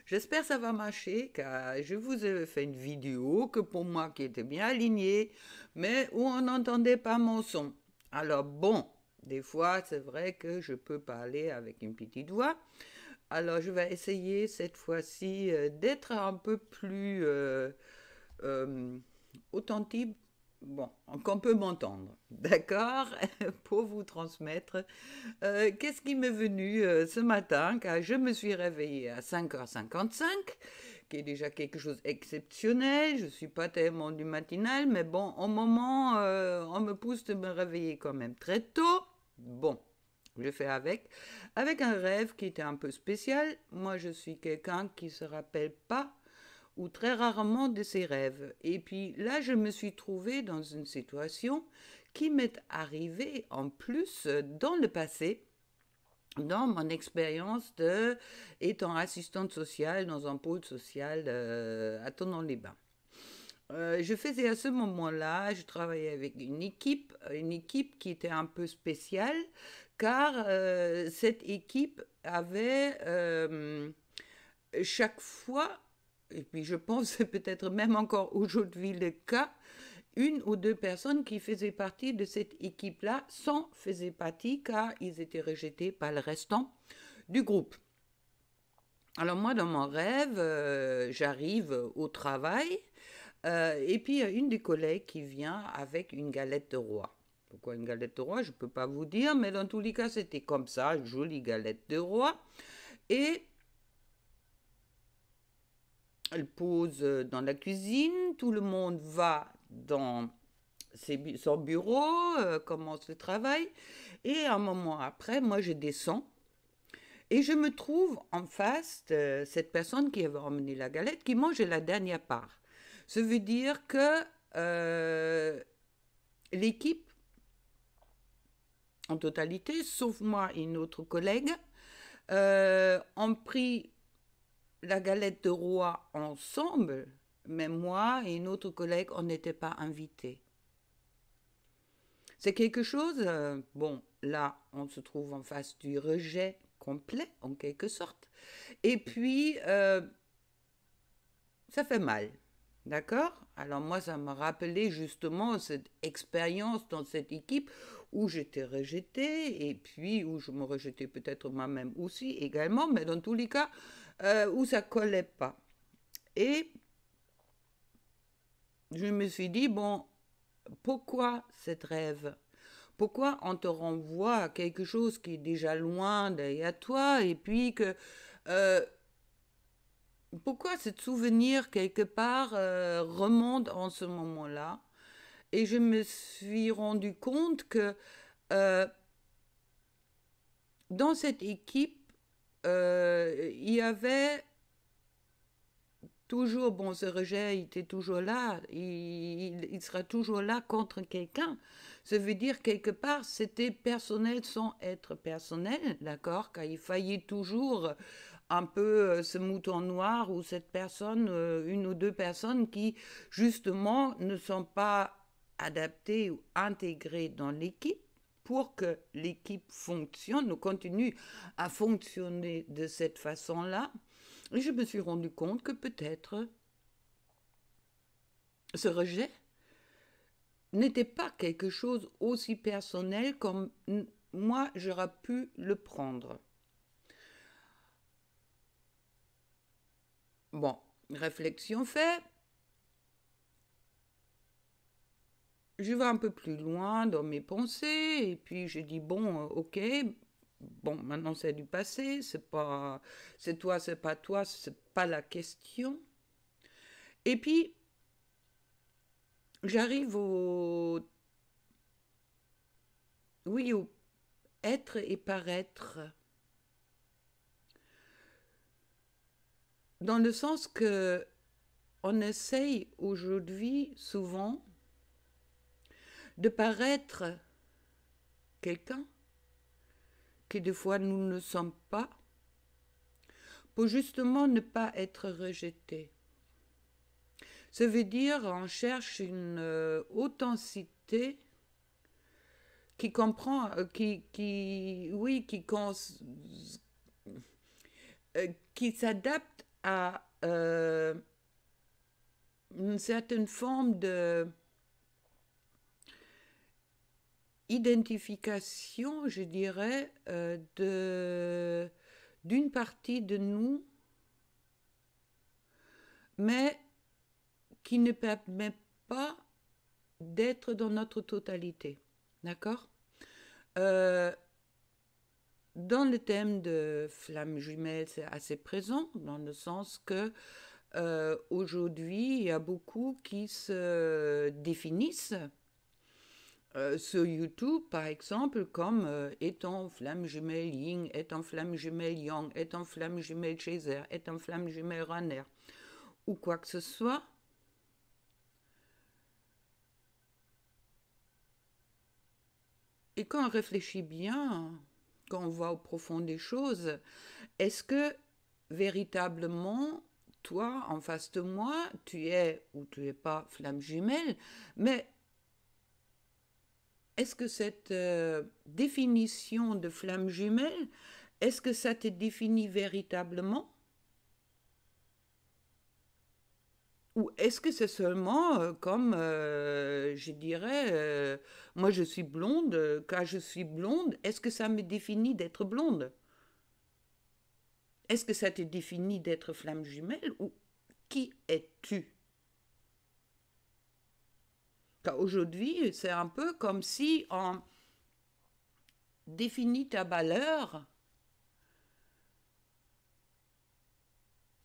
J'espère que ça va marcher car je vous ai fait une vidéo que pour moi qui était bien alignée, mais où on n'entendait pas mon son. Alors bon, des fois c'est vrai que je peux parler avec une petite voix. Alors je vais essayer cette fois-ci d'être un peu plus euh, authentique, bon, qu'on peut m'entendre, d'accord, pour vous transmettre. Qu'est-ce qui m'est venu ce matin, car je me suis réveillée à 5h55, qui est déjà quelque chose d'exceptionnel. Je ne suis pas tellement du matinal, mais bon, au moment, on me pousse de me réveiller quand même très tôt. Bon, je fais avec un rêve qui était un peu spécial. Moi, je suis quelqu'un qui ne se rappelle pas ou très rarement de ses rêves. Et puis là, je me suis trouvée dans une situation qui m'est arrivée en plus dans le passé, dans mon expérience de étant assistante sociale dans un pôle social à Tonon-les-Bains. Je faisais à ce moment-là, je travaillais avec une équipe qui était un peu spéciale, car cette équipe avait chaque fois, et puis je pense que c'est peut-être même encore aujourd'hui le cas, une ou deux personnes qui faisaient partie de cette équipe-là s'en faisaient partie car ils étaient rejetés par le restant du groupe. Alors moi, dans mon rêve, j'arrive au travail et puis il y a une des collègues qui vient avec une galette de roi. Pourquoi une galette de roi, je ne peux pas vous dire, mais dans tous les cas, c'était comme ça, une jolie galette de roi. Et elle pose dans la cuisine, tout le monde va dans son bureau, commence le travail, et un moment après, moi je descends, et je me trouve en face de cette personne qui avait emmené la galette, qui mange la dernière part. Ça veut dire que l'équipe, en totalité, sauf moi et une autre collègue, ont pris la galette de roi ensemble, mais moi et une autre collègue, on n'était pas invités. C'est quelque chose, bon, là, on se trouve en face du rejet complet, en quelque sorte. Et puis, ça fait mal. D'accord? Alors moi, ça m'a rappelé justement cette expérience dans cette équipe où j'étais rejetée et puis où je me rejetais peut-être moi-même aussi également, mais dans tous les cas, où ça collait pas. Et je me suis dit, bon, pourquoi cette rêve? Pourquoi on te renvoie à quelque chose qui est déjà loin derrière toi et puis que euh, pourquoi ce souvenir quelque part remonte en ce moment-là? Et je me suis rendu compte que euh, dans cette équipe, il y avait toujours, bon, ce rejet, il était toujours là, il sera toujours là contre quelqu'un. Ça veut dire, quelque part, c'était personnel sans être personnel, d'accord? Car il faillait toujours un peu ce mouton noir ou cette personne, une ou deux personnes qui, justement, ne sont pas adaptées ou intégrées dans l'équipe pour que l'équipe fonctionne ou continue à fonctionner de cette façon-là. Et je me suis rendu compte que peut-être ce rejet n'était pas quelque chose aussi personnel comme moi j'aurais pu le prendre. Bon, réflexion faite, je vais un peu plus loin dans mes pensées et puis je dis bon, ok, bon, maintenant c'est du passé, c'est pas, c'est pas toi, c'est pas la question. Et puis j'arrive au, oui, au être et paraître. Dans le sens que on essaye aujourd'hui souvent de paraître quelqu'un que des fois nous ne sommes pas pour justement ne pas être rejeté. Ça veut dire on cherche une authenticité qui comprend, oui, qui s'adapte à une certaine forme de identification, je dirais, d'une partie de nous, mais qui ne permet pas d'être dans notre totalité. D'accord? euh, Dans le thème de flamme jumelle, c'est assez présent, dans le sens que aujourd'hui, il y a beaucoup qui se définissent sur YouTube, par exemple, comme étant flamme jumelle yin, étant flamme jumelle yang, étant flamme jumelle chaser, étant flamme jumelle runner, ou quoi que ce soit. Et quand on réfléchit bien, quand on va au profond des choses, est-ce que véritablement, toi, en face de moi, tu es ou tu n'es pas flamme jumelle, mais est-ce que cette définition de flamme jumelle, est-ce que ça te définit véritablement? Ou est-ce que c'est seulement comme, je dirais, moi je suis blonde, quand je suis blonde, est-ce que ça me définit d'être blonde? Est-ce que ça te définit d'être flamme jumelle ou qui es-tu? Car aujourd'hui, c'est un peu comme si on définit ta valeur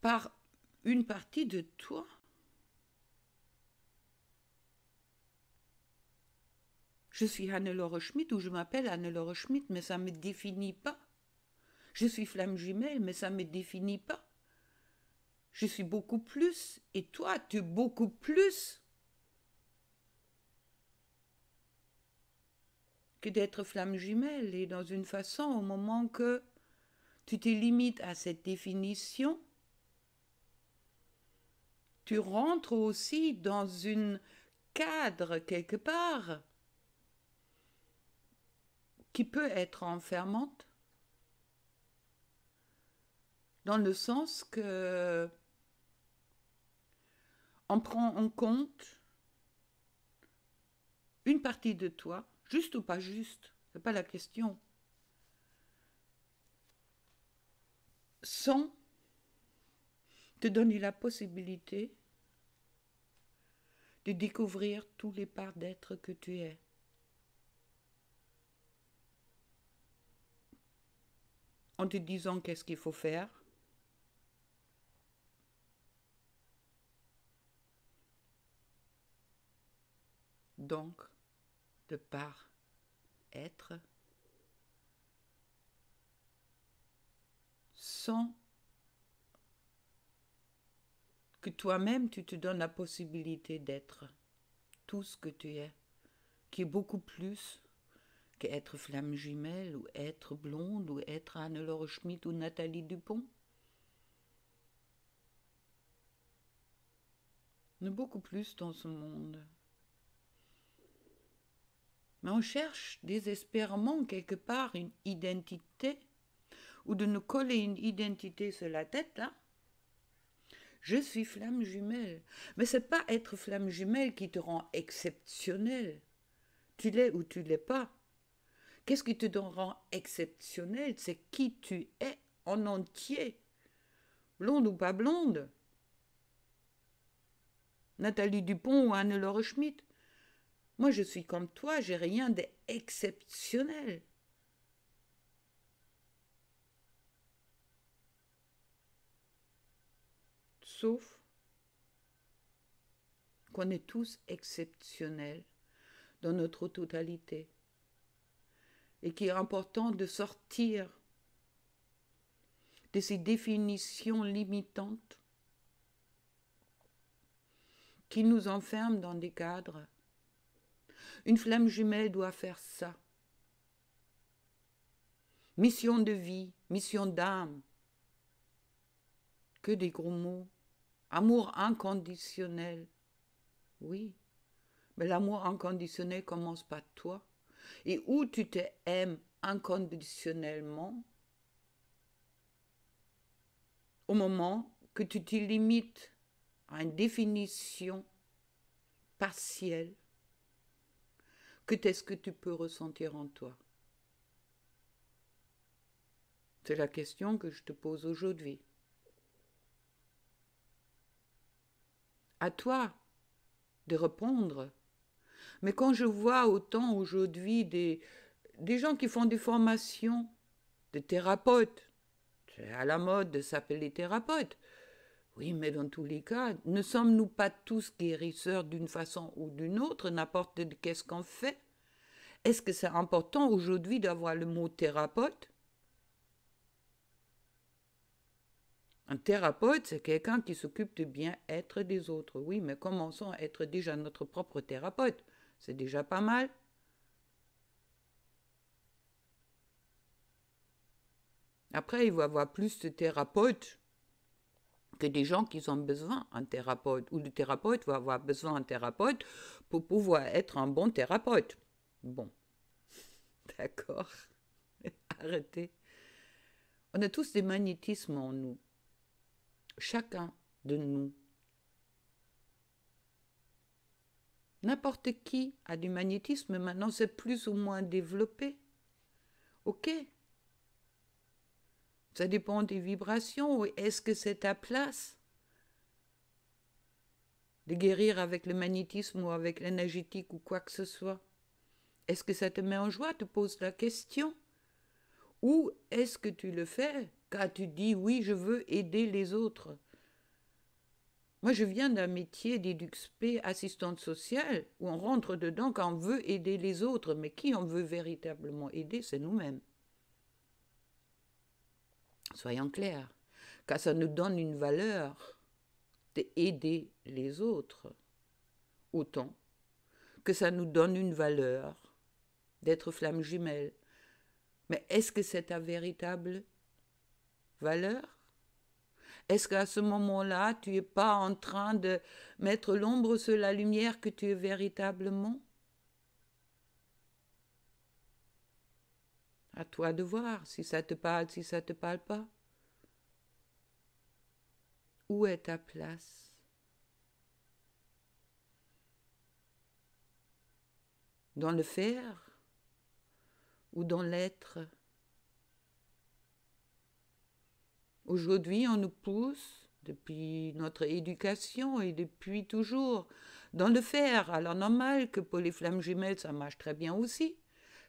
par une partie de toi. Je suis Hannelore Schmidt ou je m'appelle Hannelore Schmidt, mais ça ne me définit pas. Je suis flamme jumelle, mais ça ne me définit pas. Je suis beaucoup plus, et toi, tu es beaucoup plus que d'être flamme jumelle. Et dans une façon, au moment que tu te limites à cette définition, tu rentres aussi dans un cadre quelque part qui peut être enfermante, dans le sens que on prend en compte une partie de toi, juste ou pas juste, c'est pas la question, sans te donner la possibilité de découvrir tous les parts d'être que tu es. En te disant qu'est-ce qu'il faut faire, donc, de par être, sans que toi-même tu te donnes la possibilité d'être tout ce que tu es, qui est beaucoup plus qu'être flamme jumelle ou être blonde ou être Hannelore Schmidt ou Nathalie Dupont. On est beaucoup plus dans ce monde. Mais on cherche désespérément quelque part une identité, ou de nous coller une identité sur la tête, là. Je suis flamme jumelle. Mais c'est pas être flamme jumelle qui te rend exceptionnel. Tu l'es ou tu l'es pas. Qu'est-ce qui te rend exceptionnel? C'est qui tu es en entier. Blonde ou pas blonde. Nathalie Dupont ou Hannelore Schmidt. Moi, je suis comme toi, j'ai rien d'exceptionnel. Sauf qu'on est tous exceptionnels dans notre totalité. Et qu'il est important de sortir de ces définitions limitantes qui nous enferment dans des cadres. Une flamme jumelle doit faire ça. Mission de vie, mission d'âme. Que des gros mots. Amour inconditionnel. Oui, mais l'amour inconditionnel commence par toi. Et où tu te aimes inconditionnellement, au moment que tu te limites à une définition partielle, qu'est-ce que tu peux ressentir en toi? C'est la question que je te pose aujourd'hui. À toi de répondre. Mais quand je vois autant aujourd'hui des gens qui font des formations de thérapeutes, c'est à la mode de s'appeler thérapeute. Oui, mais dans tous les cas, ne sommes-nous pas tous guérisseurs d'une façon ou d'une autre, n'importe qu'est-ce qu'on fait? Est-ce que c'est important aujourd'hui d'avoir le mot thérapeute? Un thérapeute, c'est quelqu'un qui s'occupe du bien-être des autres. Oui, mais commençons à être déjà notre propre thérapeute. C'est déjà pas mal. Après, il va y avoir plus de thérapeutes que des gens qui ont besoin d'un thérapeute. Ou le thérapeute va avoir besoin d'un thérapeute pour pouvoir être un bon thérapeute. Bon, d'accord. Arrêtez. On a tous des magnétismes en nous. Chacun de nous. N'importe qui a du magnétisme, maintenant c'est plus ou moins développé. Ok. Ça dépend des vibrations. Est-ce que c'est ta place de guérir avec le magnétisme ou avec l'énergétique ou quoi que ce soit? Est-ce que ça te met en joie? Te pose la question. Ou est-ce que tu le fais car tu dis oui, je veux aider les autres? Moi, je viens d'un métier d'EduxP, assistante sociale, où on rentre dedans quand on veut aider les autres. Mais qui on veut véritablement aider, c'est nous-mêmes. Soyons clairs, car ça nous donne une valeur d'aider les autres, autant que ça nous donne une valeur d'être flamme jumelle. Mais est-ce que c'est ta véritable valeur? Est-ce qu'à ce moment-là, tu n'es pas en train de mettre l'ombre sur la lumière que tu es véritablement? À toi de voir si ça te parle, si ça ne te parle pas. Où est ta place? Dans le faire ou dans l'être? Aujourd'hui, on nous pousse, depuis notre éducation et depuis toujours, dans le faire. Alors normal que pour les flammes jumelles, ça marche très bien aussi.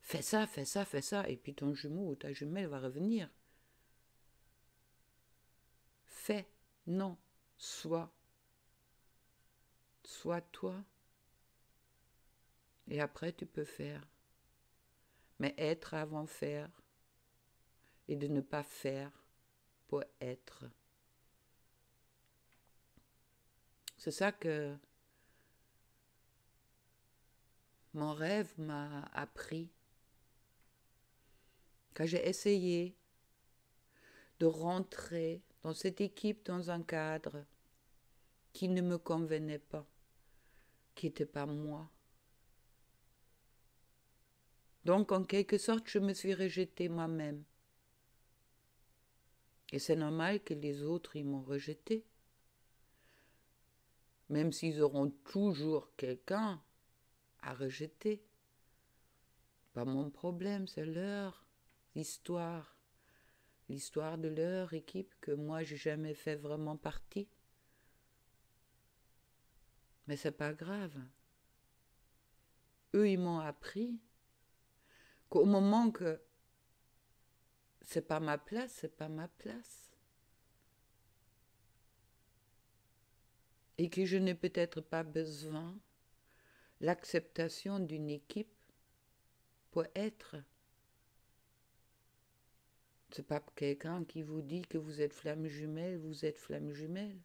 Fais ça, fais ça, fais ça, et puis ton jumeau ou ta jumelle va revenir. Fais, non, sois. Sois toi. Et après, tu peux faire. Mais être avant faire. Et de ne pas faire pour être. C'est ça que mon rêve m'a appris. Quand j'ai essayé de rentrer dans cette équipe dans un cadre qui ne me convenait pas, qui n'était pas moi. Donc, en quelque sorte, je me suis rejetée moi-même. Et c'est normal que les autres, ils m'ont rejetée. Même s'ils auront toujours quelqu'un à rejeter. Pas mon problème, c'est leur histoire. L'histoire de leur équipe que moi, j'ai jamais fait vraiment partie. Mais c'est pas grave. Eux, ils m'ont appris qu'au moment que c'est pas ma place, c'est pas ma place. Et que je n'ai peut-être pas besoin l'acceptation d'une équipe pour être. C'est pas quelqu'un qui vous dit que vous êtes flamme jumelle, vous êtes flamme jumelle.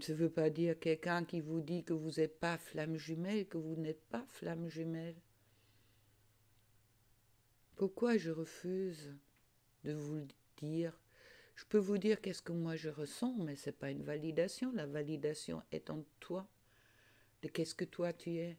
Ça ne veut pas dire quelqu'un qui vous dit que vous n'êtes pas flamme jumelle, que vous n'êtes pas flamme jumelle. Pourquoi je refuse de vous le dire? Je peux vous dire qu'est-ce que moi je ressens, mais ce n'est pas une validation. La validation est en toi, de qu'est-ce que toi tu es.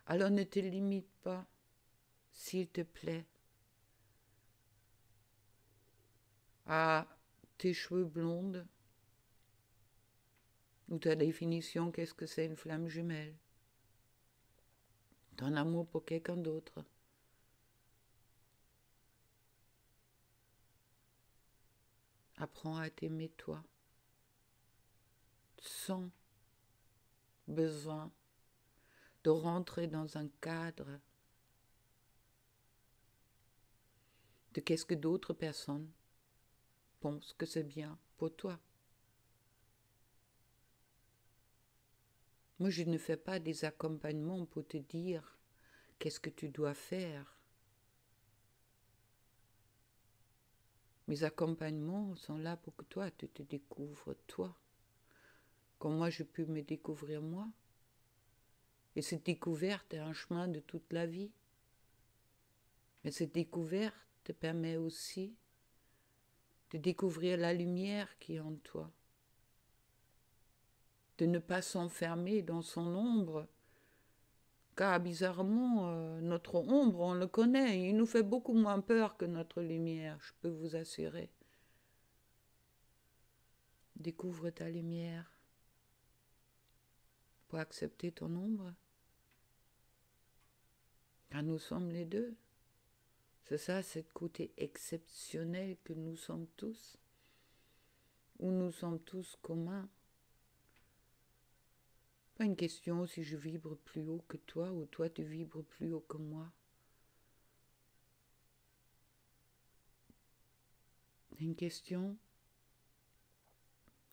Alors ne te limite pas, s'il te plaît, à tes cheveux blondes, ou ta définition, qu'est-ce que c'est une flamme jumelle, ton amour pour quelqu'un d'autre. Apprends à t'aimer toi, sans besoin de rentrer dans un cadre de qu'est-ce que d'autres personnes pensent que c'est bien pour toi. Moi, je ne fais pas des accompagnements pour te dire qu'est-ce que tu dois faire. Mes accompagnements sont là pour que toi, tu te découvres toi. Comme moi, je peux me découvrir moi. Et cette découverte est un chemin de toute la vie. Mais cette découverte te permet aussi de découvrir la lumière qui est en toi. De ne pas s'enfermer dans son ombre. Car bizarrement, notre ombre, on le connaît. Il nous fait beaucoup moins peur que notre lumière, je peux vous assurer. Découvre ta lumière pour accepter ton ombre. Car nous sommes les deux. C'est ça, ce côté exceptionnel que nous sommes tous. Où nous sommes tous communs. Pas une question si je vibre plus haut que toi ou toi tu vibres plus haut que moi. C'est une question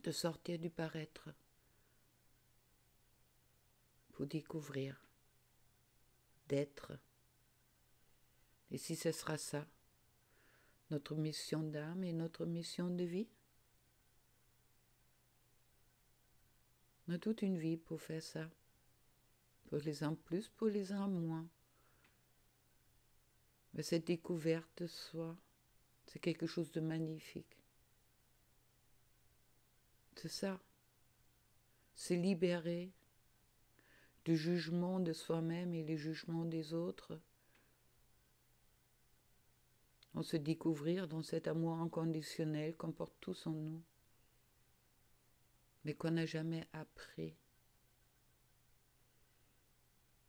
de sortir du paraître pour découvrir, d'être. Et si ce sera ça, notre mission d'âme et notre mission de vie, on a toute une vie pour faire ça. Pour les uns plus, pour les uns moins. Mais cette découverte de soi, c'est quelque chose de magnifique. C'est ça. C'est libérer du jugement de soi-même et les jugements des autres. On se découvrir dans cet amour inconditionnel qu'on porte tous en nous, mais qu'on n'a jamais appris.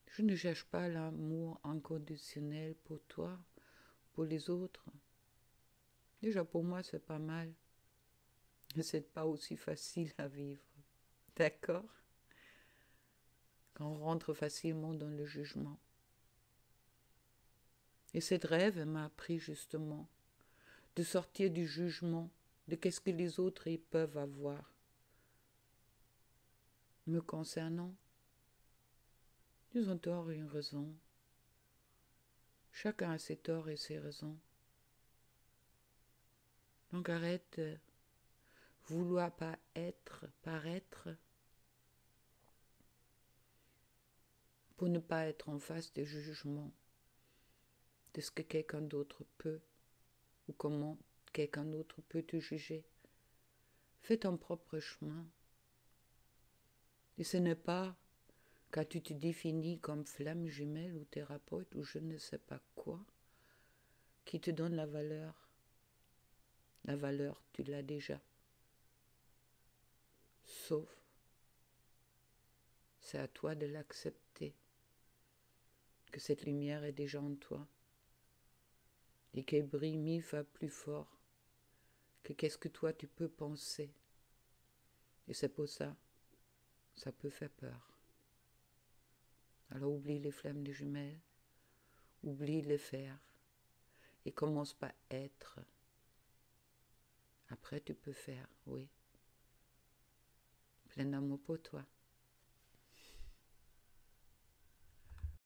Je ne cherche pas l'amour inconditionnel pour toi, pour les autres. Déjà pour moi, c'est pas mal. Mais c'est pas aussi facile à vivre. D'accord? Quand on rentre facilement dans le jugement. Et cette rêve m'a appris justement de sortir du jugement, de qu'est-ce que les autres ils peuvent avoir. Me concernant, ils ont tort et une raison. Chacun a ses torts et ses raisons. Donc arrête de vouloir pas être, paraître, pour ne pas être en face des jugements de ce que quelqu'un d'autre peut ou comment quelqu'un d'autre peut te juger. Fais ton propre chemin. Et ce n'est pas quand tu te définis comme flamme jumelle ou thérapeute ou je ne sais pas quoi qui te donne la valeur. La valeur, tu l'as déjà. Sauf, c'est à toi de l'accepter, que cette lumière est déjà en toi et qu'elle brille 1000 fois plus fort que qu'est-ce que toi tu peux penser. Et c'est pour ça, ça peut faire peur. Alors oublie les flammes des jumelles, oublie les faire et commence par être. Après tu peux faire, oui. Plein d'amour pour toi.